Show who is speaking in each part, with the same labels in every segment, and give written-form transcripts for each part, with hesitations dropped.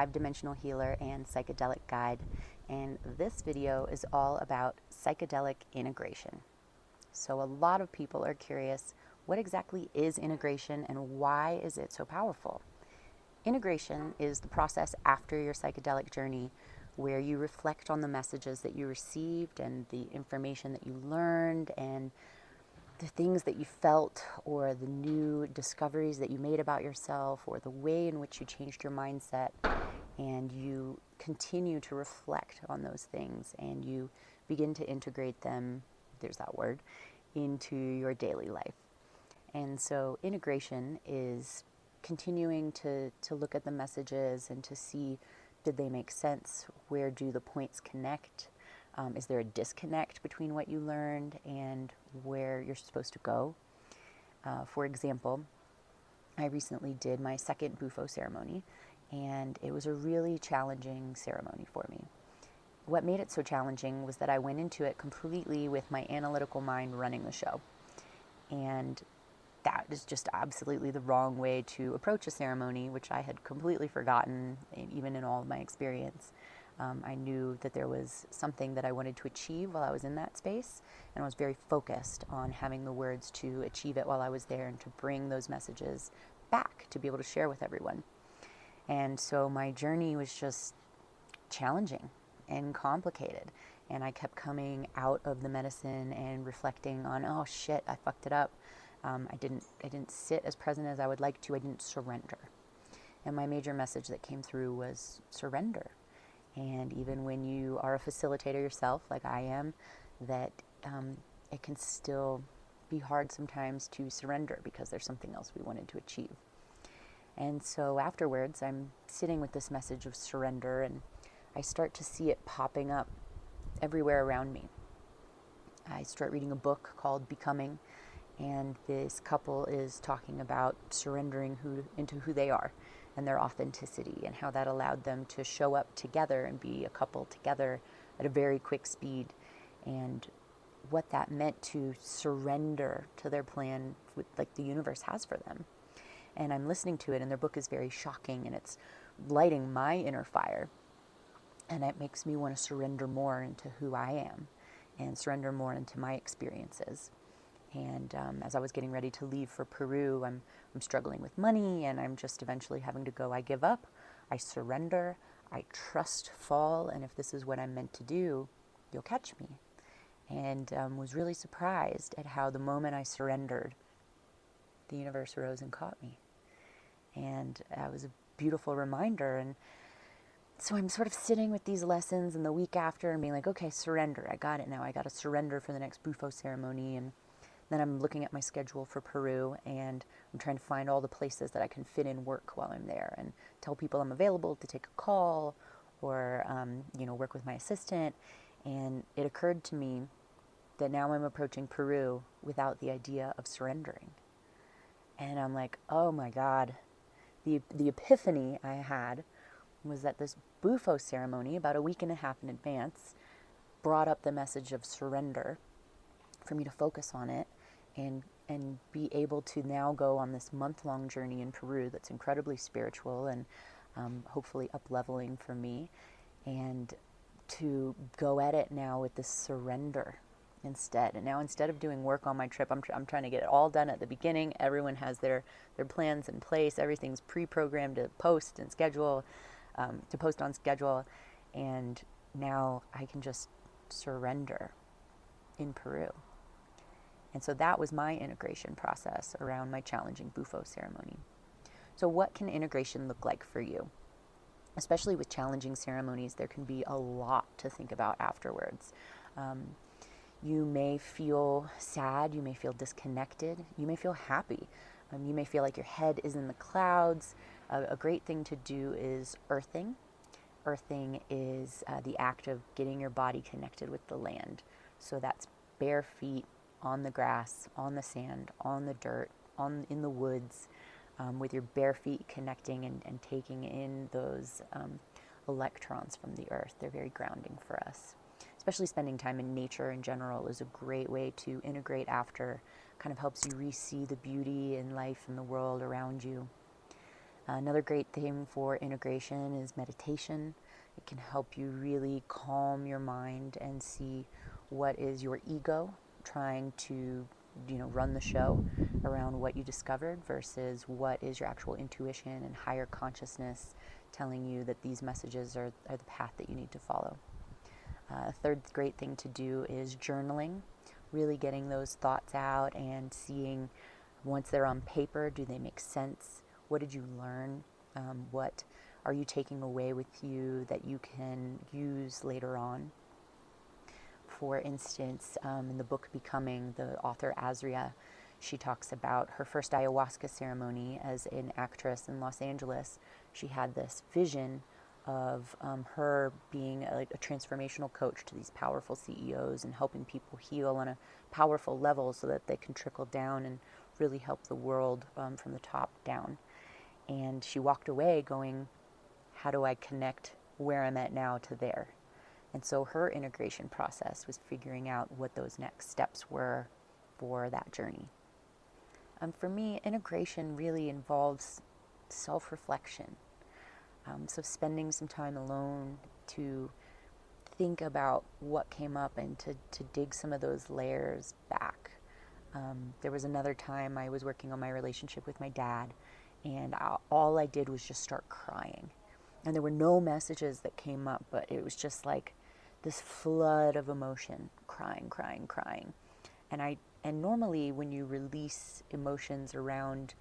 Speaker 1: 5-dimensional healer and psychedelic guide, and this video is all about psychedelic integration. So a lot of people are curious, what exactly is integration and why is it so powerful? Integration is the process after your psychedelic journey where you reflect on the messages that you received and the information that you learned and the things that you felt or the new discoveries that you made about yourself or the way in which you changed your mindset, and you continue to reflect on those things and you begin to integrate them, there's that word, into your daily life. And so integration is continuing to look at the messages and to see, did they make sense? Where do the points connect? Is there a disconnect between what you learned and where you're supposed to go? For example, I recently did my second Bufo ceremony, and it was a really challenging ceremony for me. What made it so challenging was that I went into it completely with my analytical mind running the show. And that is just absolutely the wrong way to approach a ceremony, which I had completely forgotten, even in all of my experience. I knew that there was something that I wanted to achieve while I was in that space, and I was very focused on having the words to achieve it while I was there and to bring those messages back to be able to share with everyone. And so my journey was just challenging and complicated, and I kept coming out of the medicine and reflecting on, oh shit, I fucked it up. I didn't sit as present as I would like to. I didn't surrender. And my major message that came through was surrender. And even when you are a facilitator yourself, like I am, that it can still be hard sometimes to surrender because there's something else we wanted to achieve. And so afterwards, I'm sitting with this message of surrender, and I start to see it popping up everywhere around me. I start reading a book called Becoming, and this couple is talking about surrendering into who they are and their authenticity, and how that allowed them to show up together and be a couple together at a very quick speed, and what that meant to surrender to their plan, like the universe has for them. And I'm listening to it, and their book is very shocking, and it's lighting my inner fire, and it makes me want to surrender more into who I am and surrender more into my experiences. And as I was getting ready to leave for Peru, I'm struggling with money, and I'm just eventually having to go, I give up, I surrender, I trust fall, and if this is what I'm meant to do, you'll catch me. And was really surprised at how the moment I surrendered, the universe rose and caught me. And it was a beautiful reminder. And so I'm sort of sitting with these lessons, and the week after and being like, okay, surrender, I got it now. I got to surrender for the next Bufo ceremony. And then I'm looking at my schedule for Peru, and I'm trying to find all the places that I can fit in work while I'm there and tell people I'm available to take a call or, work with my assistant. And it occurred to me that now I'm approaching Peru without the idea of surrendering. And I'm like, oh my God, the epiphany I had was that this Bufo ceremony, about a week and a half in advance, brought up the message of surrender for me to focus on it and be able to now go on this month-long journey in Peru that's incredibly spiritual and hopefully up-leveling for me, and to go at it now with this surrender instead. And now, instead of doing work on my trip, I'm trying to get it all done at the beginning. Everyone has their plans in place. Everything's pre-programmed to post and schedule, to post on schedule. And now I can just surrender in Peru. And so that was my integration process around my challenging Bufo ceremony. So what can integration look like for you? Especially with challenging ceremonies, there can be a lot to think about afterwards. You may feel sad, you may feel disconnected, you may feel happy. You may feel like your head is in the clouds. A great thing to do is earthing. Earthing is the act of getting your body connected with the land. So that's bare feet on the grass, on the sand, on the dirt, in the woods, with your bare feet connecting and taking in those electrons from the earth. They're very grounding for us. Especially spending time in nature in general is a great way to integrate after. Kind of helps you re-see the beauty in life and the world around you. Another great thing for integration is meditation. It can help you really calm your mind and see what is your ego trying to, run the show around what you discovered versus what is your actual intuition and higher consciousness telling you that these messages are the path that you need to follow. A third great thing to do is journaling, really getting those thoughts out and seeing, once they're on paper, do they make sense? What did you learn? What are you taking away with you that you can use later on? For instance, in the book Becoming, the author Azria, she talks about her first ayahuasca ceremony as an actress in Los Angeles. She had this vision of her being a transformational coach to these powerful CEOs and helping people heal on a powerful level so that they can trickle down and really help the world from the top down. And she walked away going, how do I connect where I'm at now to there? And so her integration process was figuring out what those next steps were for that journey. For me, integration really involves self-reflection. So spending some time alone to think about what came up and to dig some of those layers back. There was another time I was working on my relationship with my dad, and all I did was just start crying. And there were no messages that came up, but it was just like this flood of emotion, crying. And normally when you release emotions around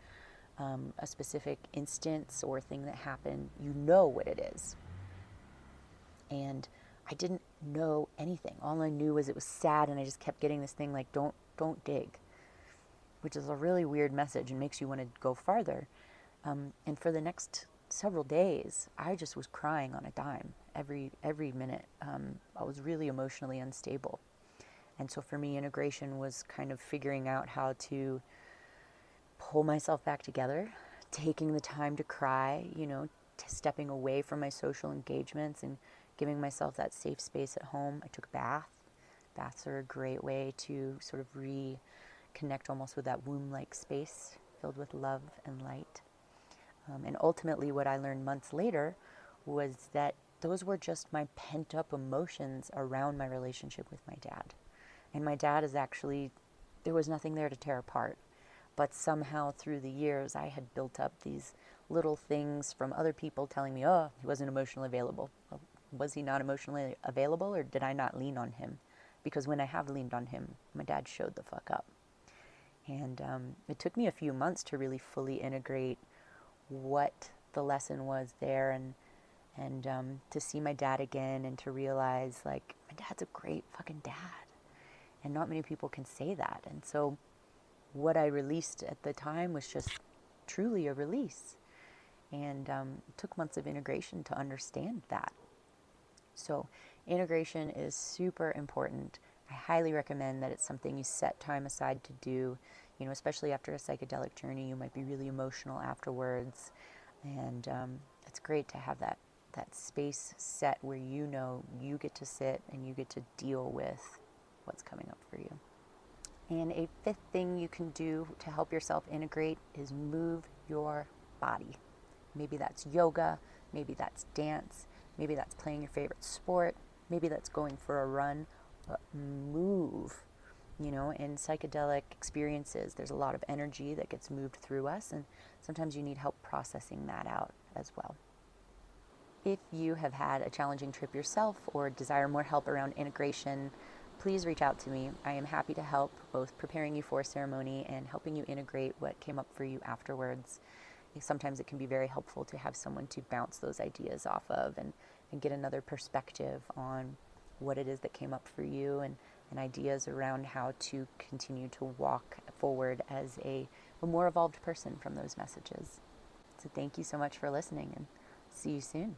Speaker 1: a specific instance or thing that happened, you know what it is. And I didn't know anything. All I knew was it was sad, and I just kept getting this thing like, don't dig, which is a really weird message and makes you want to go farther. And for the next several days, I just was crying on a dime every minute. I was really emotionally unstable. And so for me, integration was kind of figuring out how to pull myself back together, taking the time to cry, stepping away from my social engagements and giving myself that safe space at home. I took a bath. Baths are a great way to sort of reconnect almost with that womb-like space filled with love and light. And ultimately what I learned months later was that those were just my pent-up emotions around my relationship with my dad. And my dad is actually, there was nothing there to tear apart. But somehow through the years, I had built up these little things from other people telling me, oh, he wasn't emotionally available. Well, was he not emotionally available, or did I not lean on him? Because when I have leaned on him, my dad showed the fuck up. And it took me a few months to really fully integrate what the lesson was there, and to see my dad again and to realize, like, my dad's a great fucking dad. And not many people can say that. And so what I released at the time was just truly a release. And it took months of integration to understand that. So integration is super important. I highly recommend that it's something you set time aside to do, especially after a psychedelic journey. You might be really emotional afterwards. And it's great to have that space set where you get to sit and you get to deal with what's coming up for you. And a fifth thing you can do to help yourself integrate is move your body. Maybe that's yoga, maybe that's dance, maybe that's playing your favorite sport, maybe that's going for a run, but move. In psychedelic experiences, there's a lot of energy that gets moved through us, and sometimes you need help processing that out as well. If you have had a challenging trip yourself or desire more help around integration, please reach out to me. I am happy to help, both preparing you for a ceremony and helping you integrate what came up for you afterwards. Sometimes it can be very helpful to have someone to bounce those ideas off of and get another perspective on what it is that came up for you, and ideas around how to continue to walk forward as a more evolved person from those messages. So thank you so much for listening, and see you soon.